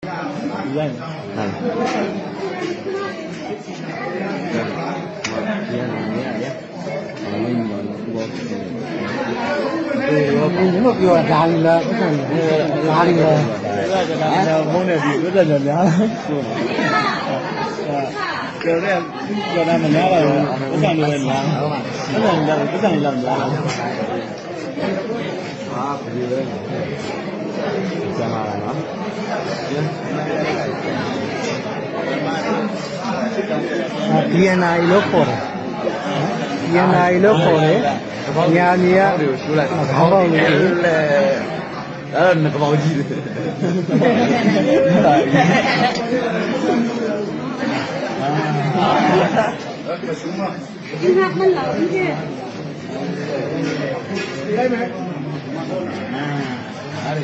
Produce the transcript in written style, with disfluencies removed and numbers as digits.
你们比我大了，哪里了？蒙的比有点点凉了。有点有点没凉了，不想有点凉，不想凉，不想凉凉。啊，不对了，讲嘛来嘛？DNA လို့ခေါ်တယ် DNA လို့ခေါ်တယ်ညာကြီးကခေါင်းပေါက်လေးလေအဲ့ဒါငကောင်းကြီးတယ်你看很老一点。来没？啊，哪里？